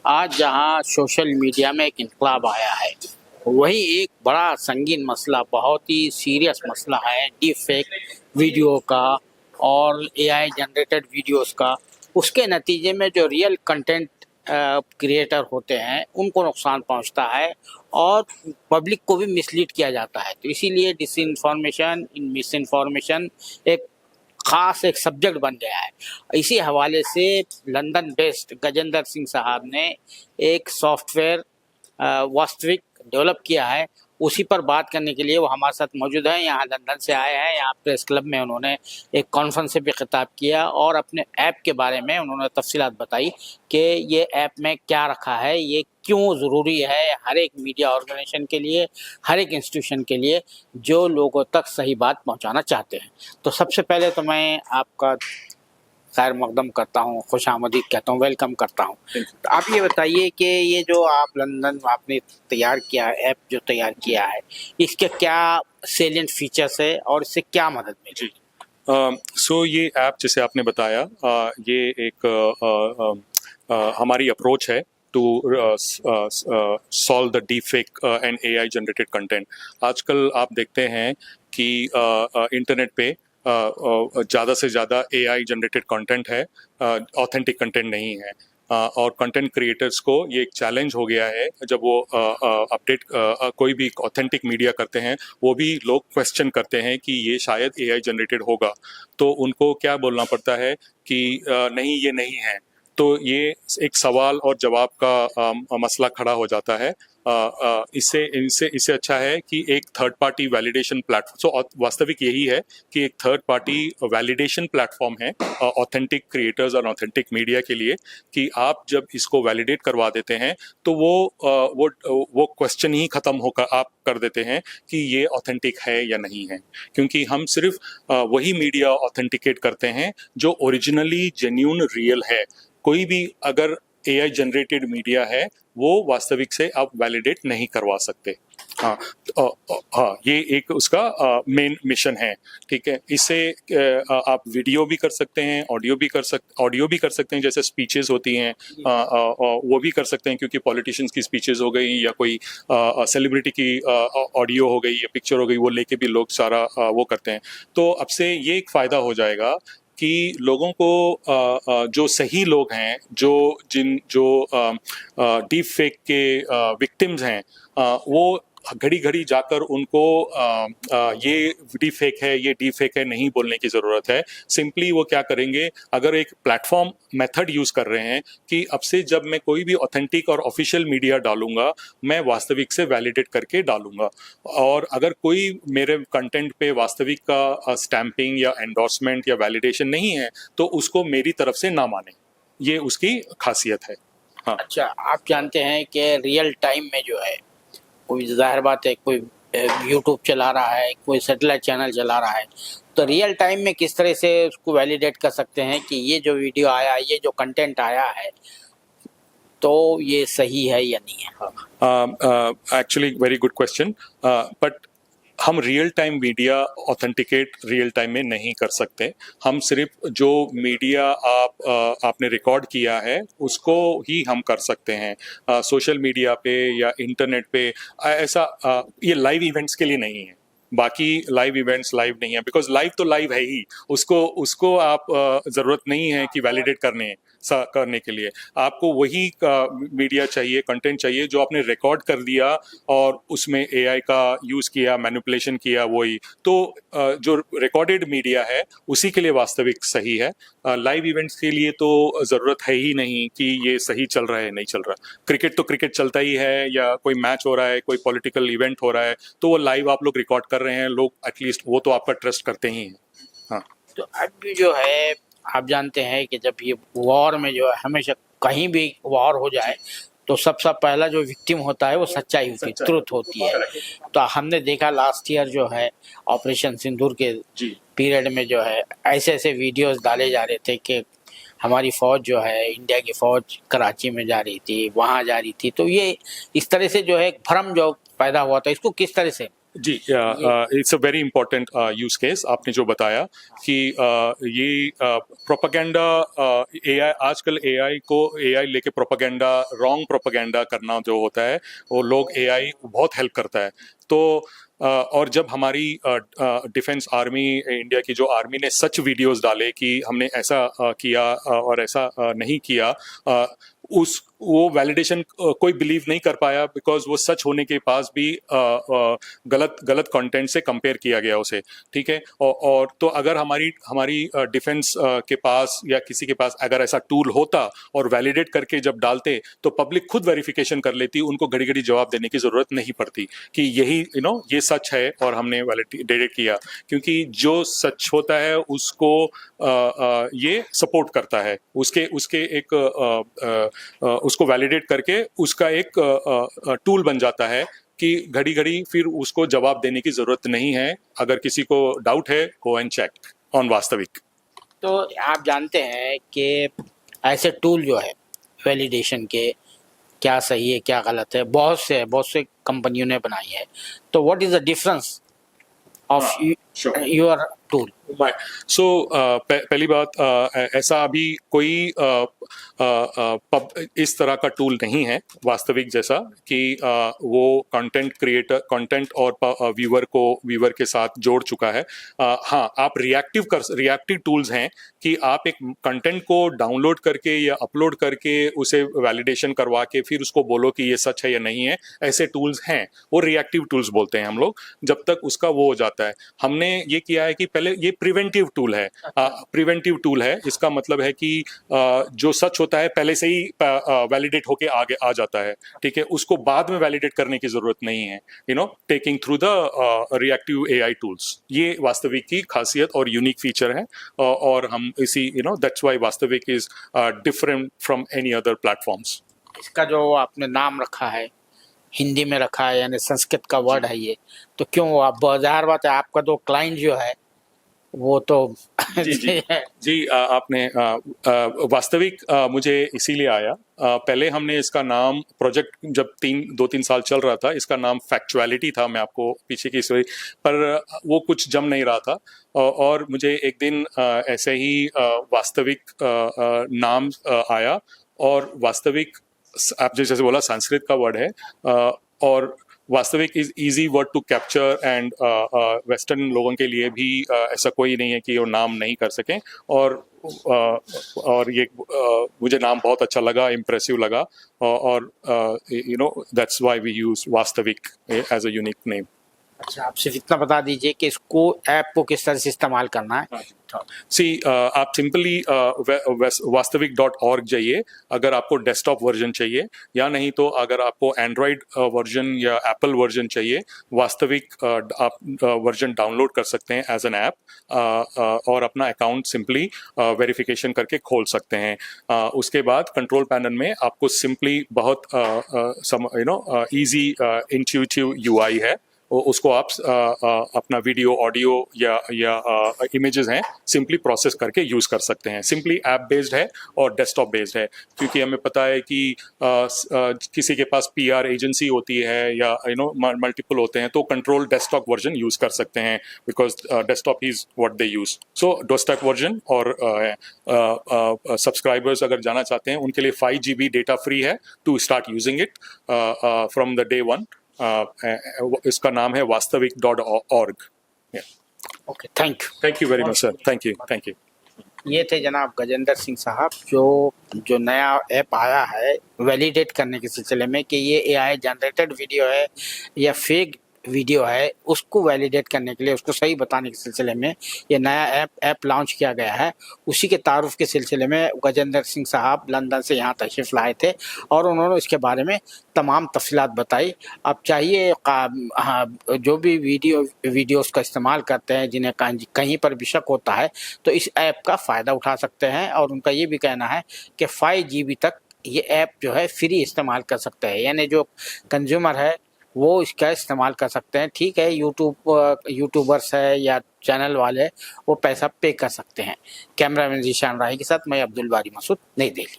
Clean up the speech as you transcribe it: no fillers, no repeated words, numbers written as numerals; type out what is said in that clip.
आज जहां social media में एक इनकलाब आया है, वही एक बड़ा संगीन मसला, बहुत ही सीरियस मसला है डीप फेक वीडियो का और एआई जनरेटेड वीडियोस का। उसके नतीजे में जो रियल कंटेंट क्रिएटर होते हैं उनको नुकसान पहुंचता है और पब्लिक को भी मिसलीड किया जाता है। तो इसीलिए डिसइंफॉर्मेशन, मिस इन्फॉर्मेशन एक खास एक सब्जेक्ट बन गया है। इसी हवाले से लंदन बेस्ड गजेंद्र सिंह साहब ने एक सॉफ्टवेयर वास्तविक डेवलप किया है। उसी पर बात करने के लिए वो हमारे साथ मौजूद हैं। यहाँ लंदन से आए हैं। यहाँ प्रेस क्लब में उन्होंने एक कॉन्फ्रेंस से भी खिताब किया और अपने ऐप के बारे में उन्होंने तफसीलात बताई कि ये ऐप में क्या रखा है, ये क्यों ज़रूरी है हर एक मीडिया ऑर्गेनाइजेशन के लिए, हर एक इंस्टीट्यूशन के लिए जो लोगों तक सही बात पहुंचाना चाहते हैं। तो सबसे पहले तो मैं आपका खैर मकदम करता हूँ, खुश आमदीद कहता हूँ, वेलकम करता हूँ। तो आप ये बताइए कि ये जो आप लंदन आपने तैयार किया है, ऐप जो तैयार किया है, इसके क्या सेलिएंट फीचर्स है और इससे क्या मदद मिली? सो ये ऐप जैसे आपने बताया, ये एक हमारी अप्रोच है to solve the deep fake and AI generated content. आजकल आप देखते हैं कि इंटरनेट पे ज़्यादा से ज़्यादा एआई जनरेटेड कंटेंट है, ऑथेंटिक कंटेंट नहीं है। और कंटेंट क्रिएटर्स को ये एक चैलेंज हो गया है। जब वो अपडेट कोई भी ऑथेंटिक मीडिया करते हैं, वो भी लोग क्वेश्चन करते हैं कि ये शायद एआई जनरेटेड होगा, तो उनको क्या बोलना पड़ता है कि नहीं, ये नहीं है। तो ये एक सवाल और जवाब का मसला खड़ा हो जाता है। इससे अच्छा है कि एक थर्ड पार्टी वैलिडेशन प्लेटफॉर्म, सो वास्तविक यही है कि एक थर्ड पार्टी वैलिडेशन प्लेटफॉर्म है ऑथेंटिक क्रिएटर्स और ऑथेंटिक मीडिया के लिए, कि आप जब इसको वैलिडेट करवा देते हैं तो वो क्वेश्चन ही खत्म होकर आप कर देते हैं कि ये ऑथेंटिक है या नहीं है। क्योंकि हम सिर्फ वही मीडिया ऑथेंटिकेट करते हैं जो ओरिजिनली जेन्यून रियल है। कोई भी अगर एआई जनरेटेड मीडिया है, वो वास्तविक से आप वैलिडेट नहीं करवा सकते। हाँ, ये एक उसका मेन मिशन है। ठीक है, इससे आप वीडियो भी कर सकते हैं, ऑडियो भी कर सकते हैं, जैसे स्पीचेस होती हैं, वो भी कर सकते हैं, क्योंकि पॉलिटिशियंस की स्पीचेस हो गई या कोई सेलिब्रिटी की ऑडियो हो गई या पिक्चर हो गई, वो लेके भी लोग सारा वो करते हैं। तो अब से ये एक फायदा हो जाएगा कि लोगों को जो सही लोग हैं, जो डीप फेक के विक्टिम्स हैं, वो घड़ी घड़ी जाकर उनको ये डीप फेक है नहीं बोलने की ज़रूरत है। सिंपली वो क्या करेंगे, अगर एक प्लेटफॉर्म मेथड यूज़ कर रहे हैं कि अब से जब मैं कोई भी ऑथेंटिक और ऑफिशियल मीडिया डालूंगा, मैं वास्तविक से वैलिडेट करके डालूंगा, और अगर कोई मेरे कंटेंट पे वास्तविक का स्टैंपिंग या एंडोर्समेंट या वैलिडेशन नहीं है, तो उसको मेरी तरफ से ना माने। ये उसकी खासियत है। हाँ। अच्छा, आप जानते हैं कि रियल टाइम में जो है, कोई जाहिर बात है, कोई यूट्यूब चला रहा है, कोई सैटेलाइट चैनल चला रहा है, तो रियल टाइम में किस तरह से उसको वैलिडेट कर सकते हैं कि ये जो वीडियो आया, ये जो कंटेंट आया है, तो ये सही है या नहीं है? Actually very good question, but हम real time media authenticate real time में नहीं कर सकते। हम सिर्फ जो मीडिया आपने रिकॉर्ड किया है उसको ही हम कर सकते हैं। सोशल मीडिया पे या इंटरनेट पे ऐसा ये लाइव इवेंट्स के लिए नहीं है। बाकी लाइव इवेंट्स लाइव नहीं है, बिकॉज लाइव तो लाइव है ही, उसको आप ज़रूरत नहीं है कि वैलिडेट करने के लिए। आपको वही मीडिया चाहिए, कंटेंट चाहिए जो आपने रिकॉर्ड कर दिया और उसमें एआई का यूज़ किया, मैनिपुलेशन किया, वही तो जो रिकॉर्डेड मीडिया है उसी के लिए वास्तविक सही है। लाइव इवेंट्स के लिए तो ज़रूरत है ही नहीं कि ये सही चल रहा है नहीं चल रहा। क्रिकेट तो क्रिकेट चलता ही है, या कोई मैच हो रहा है, कोई पॉलिटिकल इवेंट हो रहा है, तो वो लाइव आप लोग रिकॉर्ड कर रहे हैं, लोग एटलीस्ट वो तो आपका ट्रस्ट करते ही हैं। हाँ। तो अब भी जो है, आप जानते हैं कि जब ये वॉर में जो है, हमेशा कहीं भी वॉर हो जाए तो सबसे पहला जो विक्टिम होता है वो सच्चाई होती है, ट्रुथ होती है। तो हमने देखा लास्ट ईयर जो है ऑपरेशन सिंदूर के पीरियड में जो है ऐसे ऐसे वीडियोस डाले जा रहे थे कि हमारी फौज जो है, इंडिया की फौज कराची में जा रही थी, वहाँ जा रही थी। तो ये इस तरह से जो है एक भ्रम जो पैदा हुआ था, इसको किस तरह से जी, it's a very important use case आपने जो बताया कि ये प्रोपेगेंडा एआई, आजकल एआई लेके प्रोपेगेंडा, रॉन्ग प्रोपेगेंडा करना जो होता है वो लोग एआई बहुत हेल्प करता है। तो और जब हमारी डिफेंस आर्मी, इंडिया की जो आर्मी ने सच वीडियोस डाले कि हमने ऐसा किया और ऐसा नहीं किया, उस वो वैलिडेशन कोई बिलीव नहीं कर पाया, बिकॉज वो सच होने के पास भी गलत गलत कंटेंट से कंपेयर किया गया उसे। ठीक है, और तो अगर हमारी हमारी डिफेंस के पास या किसी के पास अगर ऐसा टूल होता और वैलिडेट करके जब डालते तो पब्लिक खुद वेरिफिकेशन कर लेती, उनको घड़ी घड़ी जवाब देने की जरूरत नहीं पड़ती कि यही ये सच है और हमने वैलिडेट किया, क्योंकि जो सच होता है उसको ये सपोर्ट करता है, उसके उसके एक उसको वैलिडेट करके उसका एक टूल बन जाता है कि घड़ी घड़ी फिर उसको जवाब देने की जरूरत नहीं है। अगर किसी को डाउट है, गो एंड चेक ऑन वास्तविक। तो आप जानते हैं कि ऐसे टूल जो है वैलिडेशन के, क्या सही है क्या गलत है, बहुत से कंपनियों ने बनाई है। तो what is the difference of your tool? So पहली बात, ऐसा अभी कोई इस तरह का टूल नहीं है वास्तविक जैसा कि वो कंटेंट और व्यूअर के साथ जोड़ चुका है। हाँ, आप रिएक्टिव टूल्स हैं कि आप एक कंटेंट को डाउनलोड करके या अपलोड करके उसे वैलिडेशन करवा के फिर उसको बोलो कि ये सच है या नहीं है, ऐसे टूल्स हैं, वो रिएक्टिव टूल्स बोलते हैं हम लोग। जब तक उसका वो हो जाता है, हमने ये किया है कि पहले ये प्रिवेंटिव टूल है। इसका मतलब है कि जो सच होता है पहले से ही वैलिडेट होके आगे आ जाता है। ठीक है, उसको बाद में वैलिडेट करने की जरूरत नहीं है, taking through the reactive AI tools. ये वास्तविक की खासियत और यूनिक फीचर है, और हम इसी दैट्स व्हाई वास्तविक is different from any other platforms. इसका जो आपने नाम रखा है, हिंदी में रखा है, यानी संस्कृत का वर्ड है ये, तो क्यों? आप बाजार बात है, आपका तो क्लाइंट जो है वो तो जी, आपने वास्तविक मुझे इसीलिए आया। पहले हमने इसका नाम, प्रोजेक्ट जब 2-3 साल चल रहा था, इसका नाम फैक्चुअलिटी था। मैं आपको पीछे की स्टोरी, पर वो कुछ जम नहीं रहा था, और मुझे एक दिन ऐसे ही वास्तविक नाम आया। और वास्तविक, आप जैसे बोला, संस्कृत का वर्ड है, और वास्तविक is easy word to capture, and western लोगों के लिए भी ऐसा कोई नहीं है कि वो नाम नहीं कर सकें। और ये मुझे नाम बहुत अच्छा लगा, इम्प्रेसिव लगा, और दैट्स व्हाई वी यूज वास्तविक एज अ यूनिक नेम। अच्छा, आप सिर्फ इतना बता दीजिए कि इसको, ऐप को किस तरह से इस्तेमाल करना है। आप सिंपली वास्तविक.org जाइए अगर आपको डेस्कटॉप वर्जन चाहिए, या नहीं तो अगर आपको एंड्रॉयड वर्जन या एप्पल वर्जन चाहिए, वास्तविक आप वर्जन डाउनलोड कर सकते हैं एज एन ऐप, और अपना अकाउंट सिंपली वेरिफिकेशन करके खोल सकते हैं। उसके बाद कंट्रोल पैनल में आपको सिंपली बहुत इजी इंट्यूटिव यूआई है, उसको आप अपना वीडियो, ऑडियो या इमेजेस हैं, सिंपली प्रोसेस करके यूज कर सकते हैं। सिंपली ऐप बेस्ड है और डेस्कटॉप बेस्ड है, क्योंकि हमें पता है कि किसी के पास पीआर एजेंसी होती है या मल्टीपल होते हैं, तो कंट्रोल डेस्कटॉप वर्जन यूज कर सकते हैं, because desktop is what they use. So desktop version, और सब्सक्राइबर्स अगर जाना चाहते हैं उनके लिए 5 GB डेटा फ्री है to start using it from the day 1। इसका नाम है वास्तविक.org। Okay, thank you very much sir, thank you. ये थे जनाब गजेंद्र सिंह साहब, जो नया ऐप आया है वैलिडेट करने के सिलसिले में कि ये एआई जनरेटेड वीडियो है या फेक वीडियो है, उसको वैलिडेट करने के लिए, उसको सही बताने के सिलसिले में ये नया ऐप लॉन्च किया गया है। उसी के तारुफ के सिलसिले में गजेंद्र सिंह साहब लंदन से यहाँ तशरीफ़ लाए थे और उन्होंने इसके बारे में तमाम तफसीलात बताई। अब चाहिए जो भी वीडियोस का इस्तेमाल करते हैं, जिन्हें कहीं पर भी शक होता है, तो इस ऐप का फ़ायदा उठा सकते हैं। और उनका ये भी कहना है कि 5 GB तक ये ऐप जो है फ्री इस्तेमाल कर सकते हैं, यानी जो कंज्यूमर है वो इसका इस्तेमाल कर सकते हैं। ठीक है, यूट्यूबर्स है या चैनल वाले वो पैसा पे कर सकते हैं। कैमरामैन जीशान राही के साथ मैं अब्दुल बारी मसूद, नई दिल्ली।